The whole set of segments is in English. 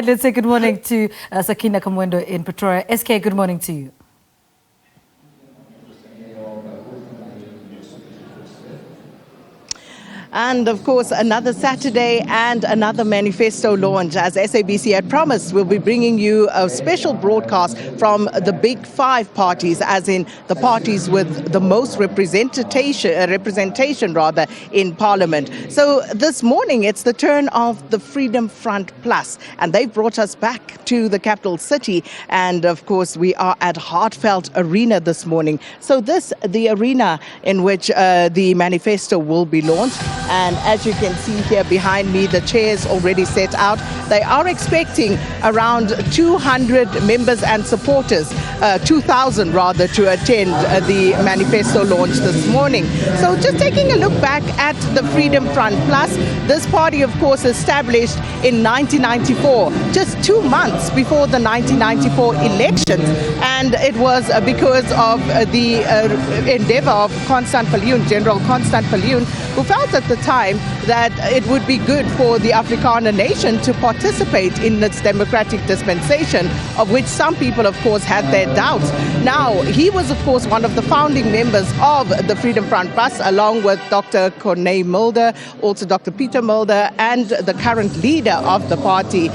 Let's say good morning to Sakina Kamwendo in Pretoria. SK, good morning to you. And of course, another Saturday and another manifesto launch. As SABC had promised, we'll be bringing you a special broadcast from the big five parties, as in the parties with the most representation in Parliament. So this morning, it's the turn of the Freedom Front Plus, and they've brought us back to the capital city. And of course, we are at Heartfelt Arena this morning. So the arena in which the manifesto will be launched. And as you can see here behind me, the chairs already set out. They are expecting around 200 members and supporters, 2,000 rather, to attend the manifesto launch this morning. So just taking a look back at the Freedom Front Plus, this party, of course, established in 1994, just 2 months before the 1994 elections. And it was because of the endeavor of General Constant Viljoen, who felt at the time that it would be good for the Afrikaner nation to participate in its democratic dispensation, of which some people, of course, had their doubts. Now, he was, of course, one of the founding members of the Freedom Front Plus, along with Dr. Corné Mulder, also Dr. Pieter Mulder, and the current leader of the party,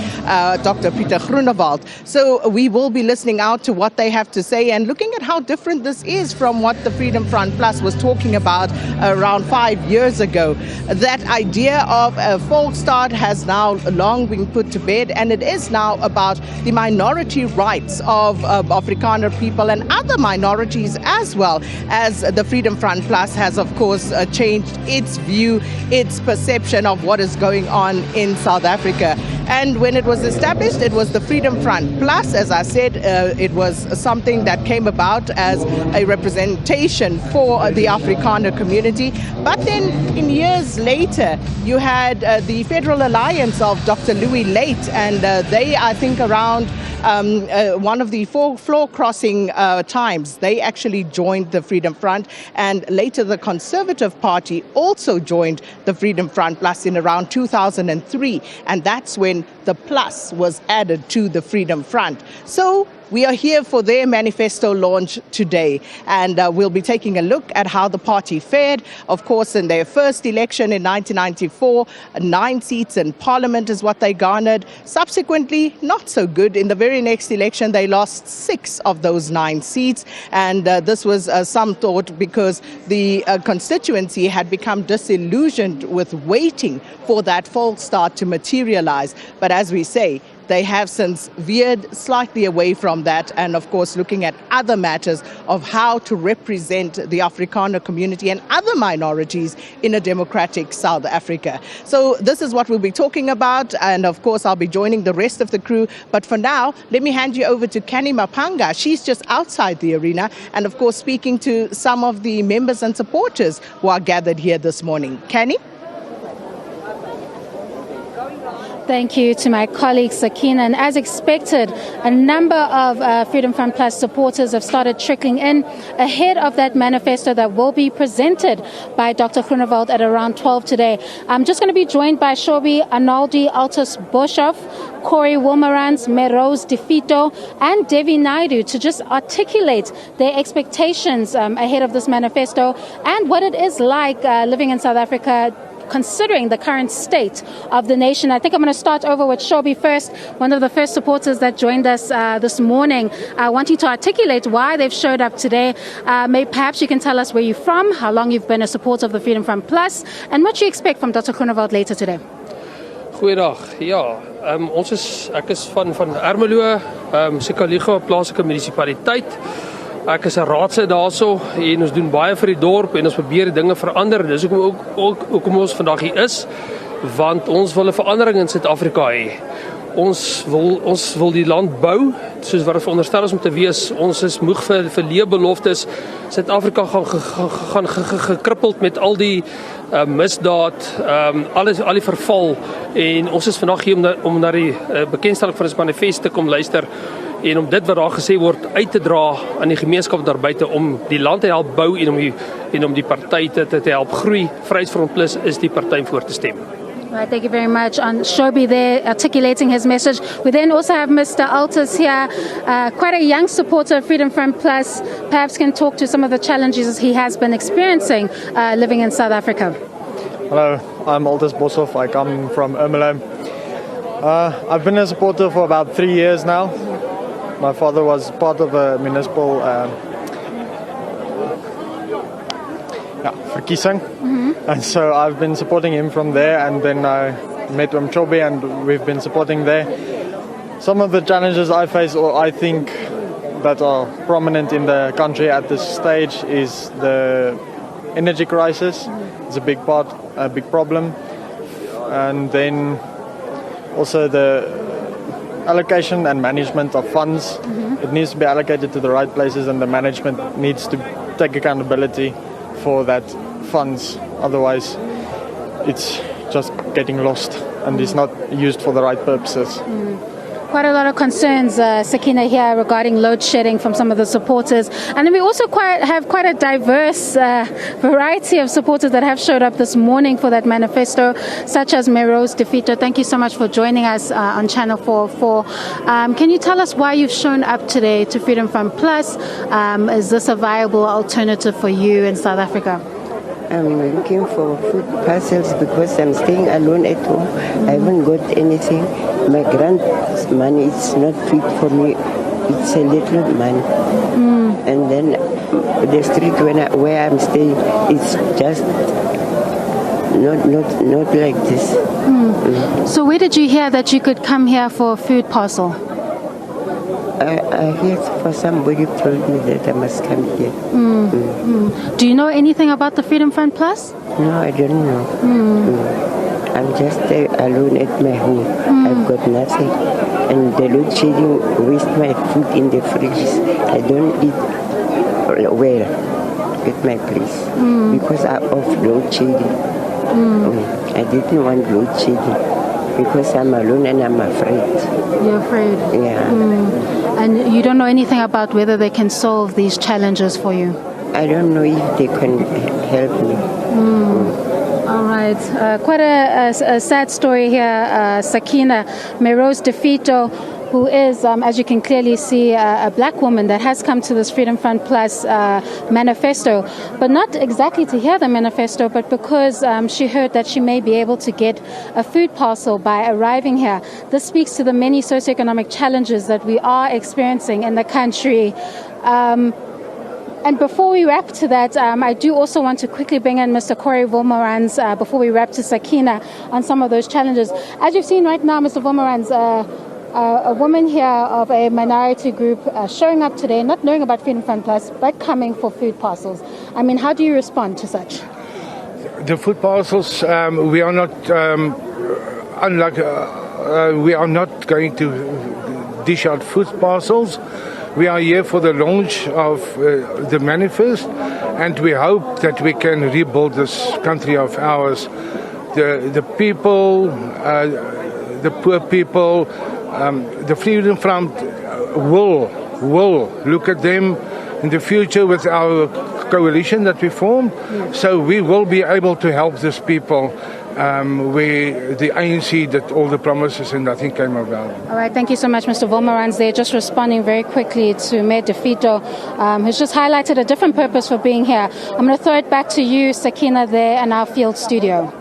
Dr. Pieter Groenewald. So we will be listening out to what they have to say and looking at how different this is from what the Freedom Front Plus was talking about around 5 years ago. That idea of a false start has now long been put to bed, and it is now about the minority rights of Afrikaner people and other minorities, as well as the Freedom Front Plus has, of course, changed its view, its perception of what is going on in South Africa. And when it was established, it was the Freedom Front Plus. As I said, it was something that came about as a representation for the Afrikaner community. But then in years later, you had the Federal Alliance of Dr. Louis Late, and they, I think, around one of the floor crossing times, they actually joined the Freedom Front, and later the Conservative Party also joined the Freedom Front Plus in around 2003, and that's when the Plus was added to the Freedom Front. So we are here for their manifesto launch today, and we'll be taking a look at how the party fared. Of course, in their first election in 1994, 9 seats in Parliament is what they garnered. Subsequently, not so good. In the very next election, they lost 6 of those 9 seats, and this was some thought because the constituency had become disillusioned with waiting for that false start to materialize. But as we say, they have since veered slightly away from that, and of course looking at other matters of how to represent the Afrikaner community and other minorities in a democratic South Africa. So this is what we'll be talking about, and of course I'll be joining the rest of the crew. But for now, let me hand you over to Kani Mapanga. She's just outside the arena, and of course speaking to some of the members and supporters who are gathered here this morning. Kani? Thank you to my colleague Sakina. And as expected, a number of Freedom Front Plus supporters have started trickling in ahead of that manifesto that will be presented by Dr. Groenewald at around 12 today. I'm just going to be joined by Shobi Arnoldi Altus Boshoff, Corey Wilmerans, Merose Defito, and Devi Naidu to just articulate their expectations ahead of this manifesto and what it is like living in South Africa, considering the current state of the nation. I think I'm going to start over with Shobi first, one of the first supporters that joined us this morning, wanting to articulate why they've showed up today. Perhaps you can tell us where you're from, how long you've been a supporter of the Freedom Front Plus, and what you expect from Dr. Groenewald later today. Goeiedag. Ja, ek is van Ermelo, Sekaligo, plaaslike munisipaliteit. Ek is 'n raadslid daarso en ons doen baie vir die dorp en ons probeer die dinge verander. Dis hoekom ons vandag hier is, want ons wil 'n verandering in Suid-Afrika hê. Ons wil die land bou soos wat dit veronderstel is om te wees. Ons is moeg vir leebeloftes. Suid-Afrika gaan gekrippeld met al die misdaad, al die verval, en ons is vandag hier om na die bekendstelling van ons manifesto te kom luister en om dit wat daar gesê word uit te dra aan die gemeenskap daar buite, om die land te help bou en om die party te help groei. Vryheidsfront Plus is die party om voor te stem. All right, thank you very much. On Shobi there articulating his message. We then also have Mr. Altus here, quite a young supporter of Freedom Front Plus. Perhaps can talk to some of the challenges he has been experiencing living in South Africa. Hello, I'm Altus Boshoff. I come from Ermelo. I've been a supporter for about 3 years now. My father was part of a municipal verkiesing. And so I've been supporting him from there, and then I met Chobi and we've been supporting there. Some of the challenges I face, or I think that are prominent in the country at this stage, is the energy crisis. It's a big problem. And then also the allocation and management of funds. It needs to be allocated to the right places, and the management needs to take accountability for that funds. Otherwise, it's just getting lost and is not used for the right purposes. Quite a lot of concerns, Sakina, here regarding load shedding from some of the supporters. And then we also have quite a diverse variety of supporters that have showed up this morning for that manifesto, such as Merose Defito. Thank you so much for joining us on Channel 44. Can you tell us why you've shown up today to Freedom Front Plus? Is this a viable alternative for you in South Africa? I'm looking for food parcels because I'm staying alone at home. I haven't got anything. My grant's money is not big for me. It's a little money. And then the street where I'm staying, it's just not like this. So where did you hear that you could come here for a food parcel? I heard for somebody told me that I must come here. Do you know anything about the Freedom Front Plus? No, I don't know. I'm just alone at my home. I've got nothing. And the load shedding waste my food in the fridge. I don't eat well at my place because of load shedding. I didn't want load shedding because I'm alone and I'm afraid. You're afraid? Yeah. And you don't know anything about whether they can solve these challenges for you? I don't know if they can help me. All right. Quite a sad story here, Sakina. Merose Defito, who is, as you can clearly see, a black woman that has come to this Freedom Front Plus manifesto, but not exactly to hear the manifesto, but because she heard that she may be able to get a food parcel by arriving here. This speaks to the many socioeconomic challenges that we are experiencing in the country. And before we wrap to that, I do also want to quickly bring in Mr. Corey Wolmarans before we wrap to Sakina on some of those challenges. As you've seen right now, Mr. Wolmarans, a woman here of a minority group showing up today, not knowing about Freedom Front Plus, but coming for food parcels. I mean, how do you respond to such? The food parcels, we are not, we are not going to dish out food parcels. We are here for the launch of the manifest, and we hope that we can rebuild this country of ours. The people, the poor people, the Freedom Front will look at them in the future with our coalition that we formed. So we will be able to help these people where the ANC did all the promises and nothing came about. All right, thank you so much, Mr. Wolmarans. They're just responding very quickly to Mayor Defito, who's just highlighted a different purpose for being here. I'm going to throw it back to you, Sakina, there in our field studio.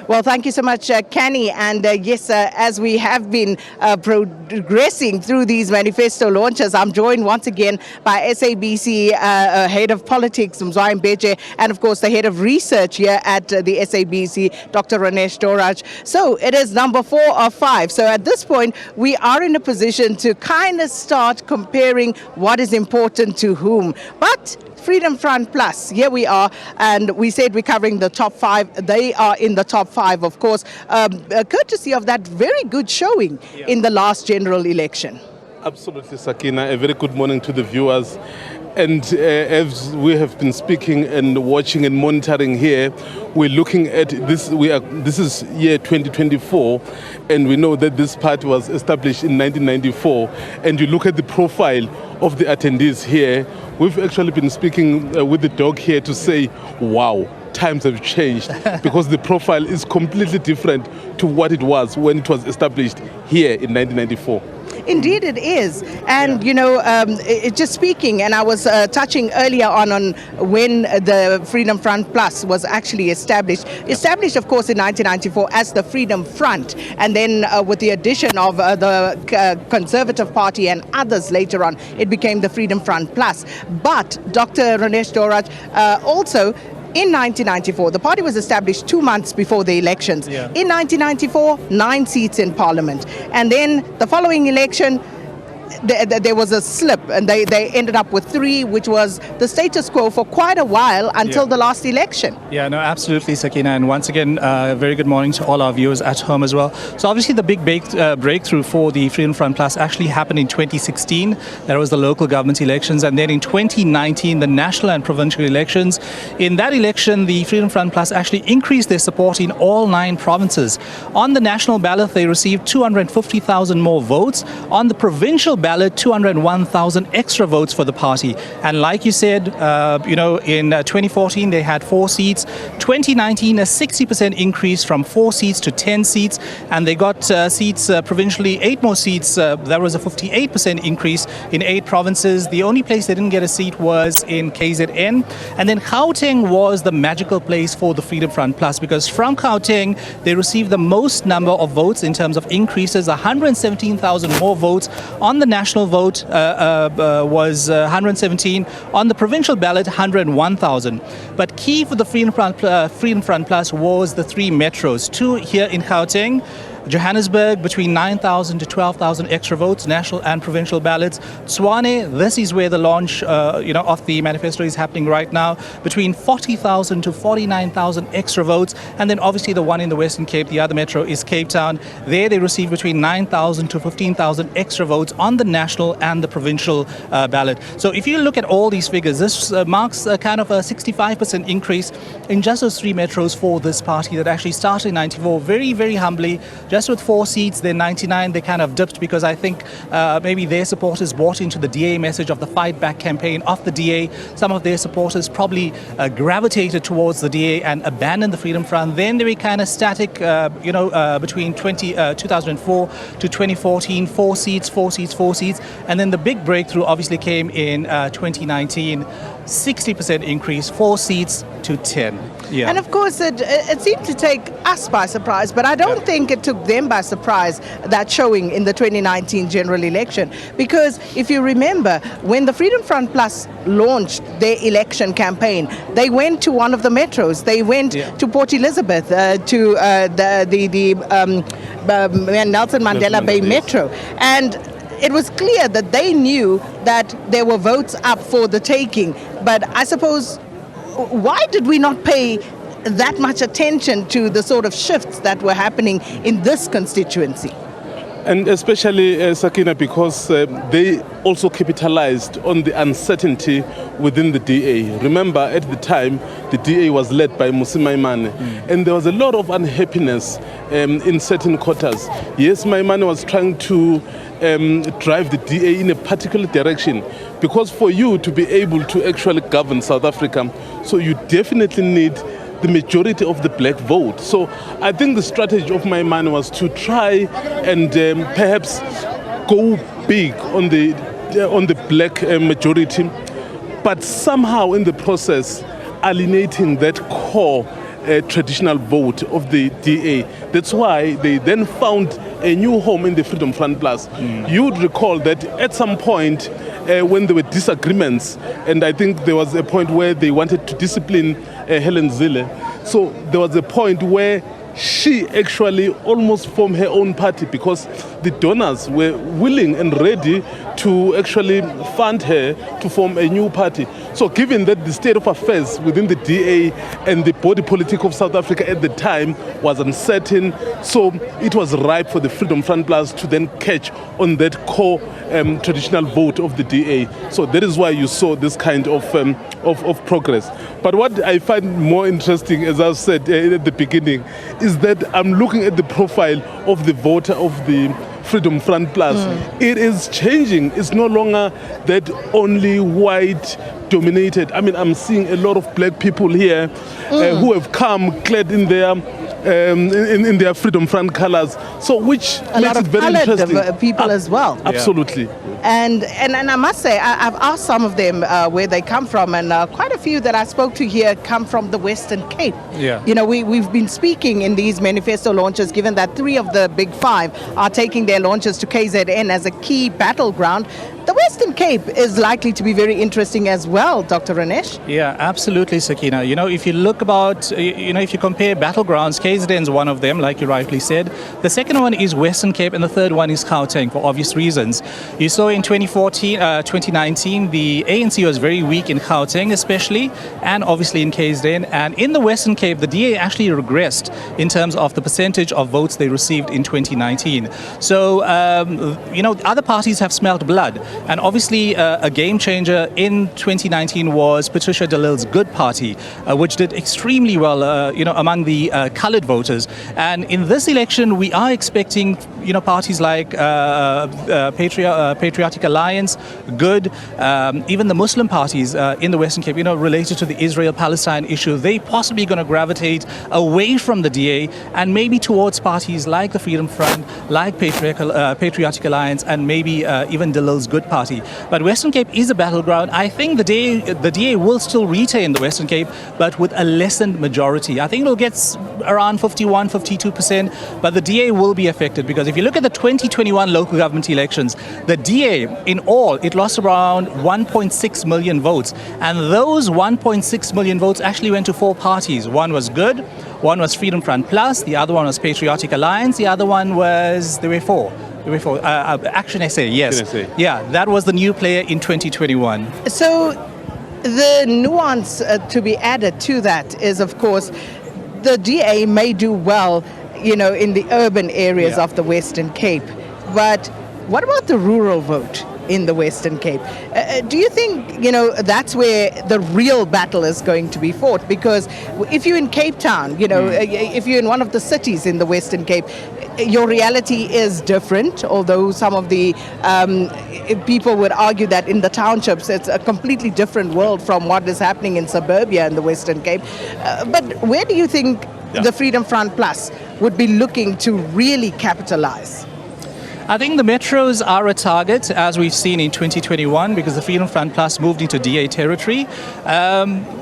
Well, thank you so much, Kenny. And yes, as we have been progressing through these manifesto launches, I'm joined once again by SABC Head of Politics, Mzwai Mbeje, and of course the Head of Research here at the SABC, Dr. Ranesh Doraj. So it is number 4 of 5. So at this point, we are in a position to kind of start comparing what is important to whom. But Freedom Front Plus, here we are, and we said we're covering the top 5. They are in the top 5, of course, courtesy of that very good showing in the last general election. Absolutely, Sakina. A very good morning to the viewers. And as we have been speaking and watching and monitoring here, we're looking at this. This is year 2024, and we know that this party was established in 1994. And you look at the profile of the attendees here. We've actually been speaking with the dog here to say, wow, times have changed because the profile is completely different to what it was when it was established here in 1994. Indeed it is. And, just speaking, and I was touching earlier on when the Freedom Front Plus was actually established. Established, of course, in 1994 as the Freedom Front, and then with the addition of the Conservative Party and others later on, it became the Freedom Front Plus. But Dr. Ranesh Doraj also, in 1994, the party was established 2 months before the elections. Yeah. In 1994, 9 seats in parliament. And then the following election, there was a slip, and they ended up with 3, which was the status quo for quite a while until the last election. Yeah, no, absolutely, Sakina. And once again, very good morning to all our viewers at home as well. So obviously the big breakthrough for the Freedom Front Plus actually happened in 2016. That was the local government elections. And then in 2019, the national and provincial elections. In that election, the Freedom Front Plus actually increased their support in all 9 provinces. On the national ballot, they received 250,000 more votes. On the provincial ballot, 201,000 extra votes for the party. And like you said, in 2014 they had 4 seats. 2019 a 60% increase from 4 seats to 10 seats, and they got seats provincially, 8 more seats. There was a 58% increase in 8 provinces. The only place they didn't get a seat was in KZN, and then Gauteng was the magical place for the Freedom Front Plus, because from Gauteng they received the most number of votes in terms of increases, 117,000 more votes. On the national vote was 117. On the provincial ballot, 101,000. But key for the Freedom Front Plus was the 3 metros. 2 here in Gauteng, Johannesburg, between 9,000 to 12,000 extra votes, national and provincial ballots. Tshwane, this is where the launch of the manifesto is happening right now, between 40,000 to 49,000 extra votes. And then obviously the one in the Western Cape, the other metro, is Cape Town. There they received between 9,000 to 15,000 extra votes on the national and the provincial ballot. So if you look at all these figures, this marks a kind of a 65% increase in just those 3 metros for this party that actually started in 94, very, very humbly, just with 4 seats. Then 99, they kind of dipped because I think maybe their supporters bought into the DA message of the fight back campaign of the DA. Some of their supporters probably gravitated towards the DA and abandoned the Freedom Front. Then they were kind of static, between 2004 to 2014, 4 seats, 4 seats, 4 seats. And then the big breakthrough obviously came in 2019, 60% increase, 4 seats to 10. Yeah. And of course, it seemed to take us by surprise, but I don't think it took them by surprise, that showing in the 2019 general election. Because if you remember, when the Freedom Front Plus launched their election campaign, they went to one of the metros. They went to Port Elizabeth, to the Nelson Mandela Bay Metro. And it was clear that they knew that there were votes up for the taking. But I suppose, why did we not pay that much attention to the sort of shifts that were happening in this constituency? And especially, Sakina, because they also capitalized on the uncertainty within the DA. Remember, at the time, the DA was led by Mmusi Maimane, and there was a lot of unhappiness in certain quarters. Yes, Maimane was trying to drive the DA in a particular direction, because for you to be able to actually govern South Africa, so you definitely need the majority of the black vote. So I think the strategy of Maimane was to try and perhaps go big on the black majority, but somehow in the process alienating that core traditional vote of the DA. That's why they then found a new home in the Freedom Front Plus. You would recall that at some point when there were disagreements, and I think there was a point where they wanted to discipline Helen Zille. So there was a point where she actually almost formed her own party because the donors were willing and ready to actually fund her to form a new party. So given that the state of affairs within the DA and the body politic of South Africa at the time was uncertain, so it was ripe for the Freedom Front Plus to then catch on that core traditional vote of the DA. So that is why you saw this kind of progress. But what I find more interesting, as I said at the beginning, is that I'm looking at the profile of the voter of the Freedom Front Plus. It is changing. It's no longer that only white dominated. I mean, I'm seeing a lot of black people here who have come clad in their Freedom Front colors. So which A makes lot it of very coloured interesting. people as well. Absolutely. And I must say, I've asked some of them where they come from, and quite a few that I spoke to here come from the Western Cape. Yeah. You know, we've been speaking in these manifesto launches, given that 3 of the big 5 are taking their launches to KZN as a key battleground. The Western Cape is likely to be very interesting as well, Dr. Ranesh. Yeah, absolutely, Sakina. You know, if you look about, if you compare battlegrounds, KZN is one of them, like you rightly said. The second one is Western Cape, and the third one is Gauteng, for obvious reasons. You saw in 2019, the ANC was very weak in Gauteng, especially, and obviously in KZN. And in the Western Cape, the DA actually regressed in terms of the percentage of votes they received in 2019. So, other parties have smelt blood. And obviously, a game changer in 2019 was Patricia de Lille's Good Party, which did extremely well, among the coloured voters. And in this election, we are expecting, parties like Patriotic Alliance, Good, even the Muslim parties in the Western Cape, related to the Israel-Palestine issue, they possibly going to gravitate away from the DA and maybe towards parties like the Freedom Front, like Patriotic Alliance, and maybe even de Lille's Good Party. But Western Cape is a battleground. I think the DA will still retain the Western Cape, but with a lessened majority. I think it'll get around 51, 52%, but the DA will be affected, because if you look at the 2021 local government elections, the DA in all, it lost around 1.6 million votes. And those 1.6 million votes actually went to 4 parties. One was Good, one was Freedom Front Plus, the other one was Patriotic Alliance, the other one was, there were 4. Action SA, yes. Action SA. Yeah, that was the new player in 2021. So the nuance to be added to that is, of course, the DA may do well, in the urban areas of the Western Cape. But what about the rural vote in the Western Cape? Do you think, that's where the real battle is going to be fought? Because if you're in Cape Town, if you're in one of the cities in the Western Cape, your reality is different, although some of the people would argue that in the townships it's a completely different world from what is happening in suburbia in the Western Cape. But where do you think the Freedom Front Plus would be looking to really capitalize? I think the metros are a target, as we've seen in 2021, because the Freedom Front Plus moved into DA territory.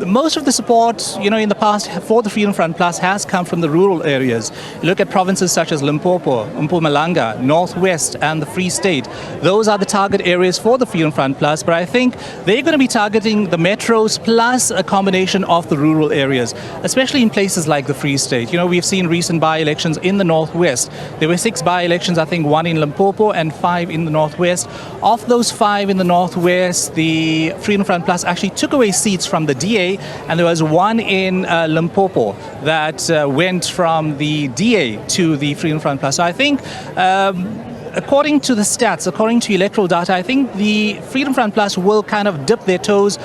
Most of the support, in the past for the Freedom Front Plus has come from the rural areas. You look at provinces such as Limpopo, Mpumalanga, Northwest, and the Free State. Those are the target areas for the Freedom Front Plus, but I think they're going to be targeting the metros plus a combination of the rural areas, especially in places like the Free State. We've seen recent by-elections in the Northwest. There were 6 by-elections, I think 1 in Limpopo and 5 in the Northwest. Of those 5 in the Northwest, the Freedom Front Plus actually took away seats from the DA, and there was 1 in Limpopo that went from the DA to the Freedom Front Plus. So I think according to the stats, according to electoral data, I think the Freedom Front Plus will kind of dip their toes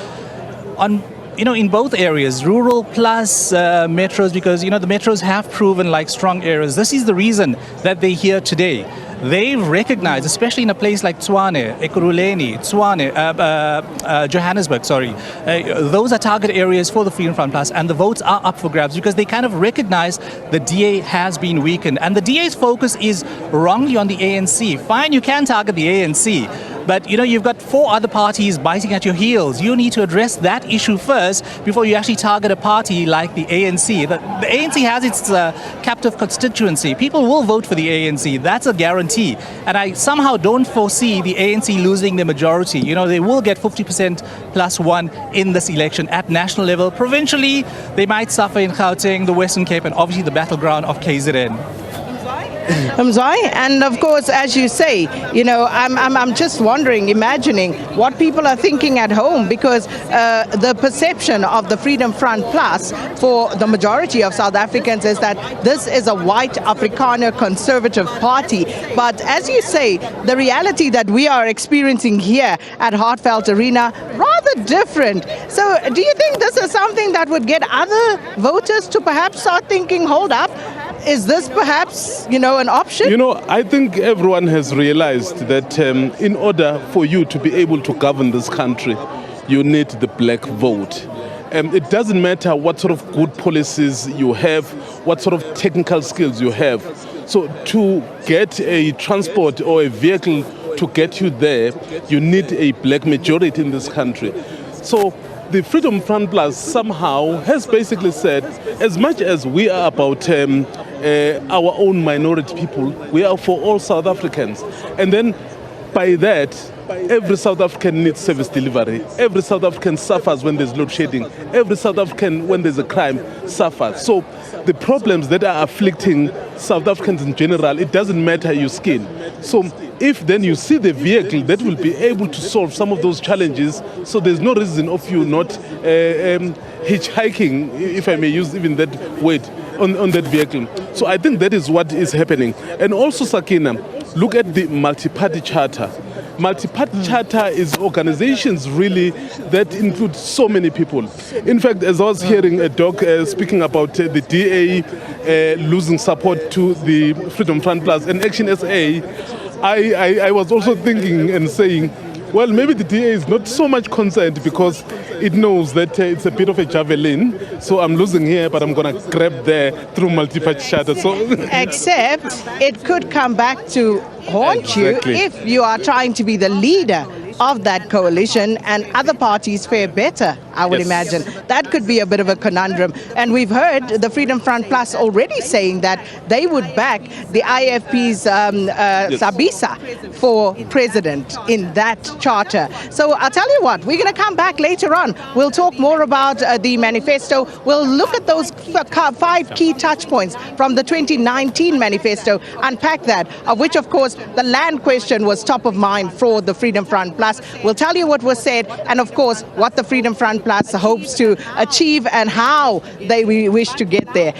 on in both areas, rural plus metros, because, the metros have proven like strong areas. This is the reason that they're here today. They've recognized, especially in a place like Tshwane, Ekurhuleni, Johannesburg, those are target areas for the Freedom Front Plus, and the votes are up for grabs because they kind of recognize the DA has been weakened. And the DA's focus is wrongly on the ANC. Fine, you can target the ANC, but you've got 4 other parties biting at your heels. You need to address that issue first before you actually target a party like the ANC. The ANC has its captive constituency. People will vote for the ANC. That's a guarantee. And I somehow don't foresee the ANC losing their majority. They will get 50% plus 1 in this election at national level. Provincially, they might suffer in Gauteng, the Western Cape, and obviously the battleground of KZN. And of course, as you say, I'm just wondering, imagining what people are thinking at home, because the perception of the Freedom Front Plus for the majority of South Africans is that this is a white Afrikaner conservative party. But as you say, the reality that we are experiencing here at Heartfelt Arena, rather different. So do you think this is something that would get other voters to perhaps start thinking, hold up, Is this perhaps, an option? You know, I think everyone has realized that in order for you to be able to govern this country, you need the black vote. It doesn't matter what sort of good policies you have, what sort of technical skills you have. So to get a transport or a vehicle to get you there, you need a black majority in this country. So the Freedom Front Plus somehow has basically said, as much as we are about our own minority people, we are for all South Africans. And then by that, every South African needs service delivery. Every South African suffers when there's load shedding. Every South African, when there's a crime, suffers. So the problems that are afflicting South Africans in general, it doesn't matter your skin. So if then you see the vehicle that will be able to solve some of those challenges, so there's no reason of you not hitchhiking, if I may use even that word, on that vehicle. So I think that is what is happening. And also, Sakina, look at the multi-party charter. Multi-party charter is organizations really that include so many people. In fact, as I was hearing a doc speaking about the DA losing support to the Freedom Front Plus and Action SA, I was also thinking and saying, well, maybe the DA is not so much concerned because it knows that it's a bit of a javelin. So I'm losing here, but I'm going to grab there through multi-party charter. So Except it could come back to haunt you if you are trying to be the leader of that coalition and other parties fare better, I would imagine. That could be a bit of a conundrum. And we've heard the Freedom Front Plus already saying that they would back the IFP's SABC for president in that charter. So I'll tell you what, we're going to come back later on. We'll talk more about the manifesto. We'll look at those 5 key touch points from the 2019 manifesto, unpack that, of which, of course, the land question was top of mind for the Freedom Front Plus. We'll tell you what was said and, of course, what the Freedom Front Plus hopes to achieve and how they wish to get there.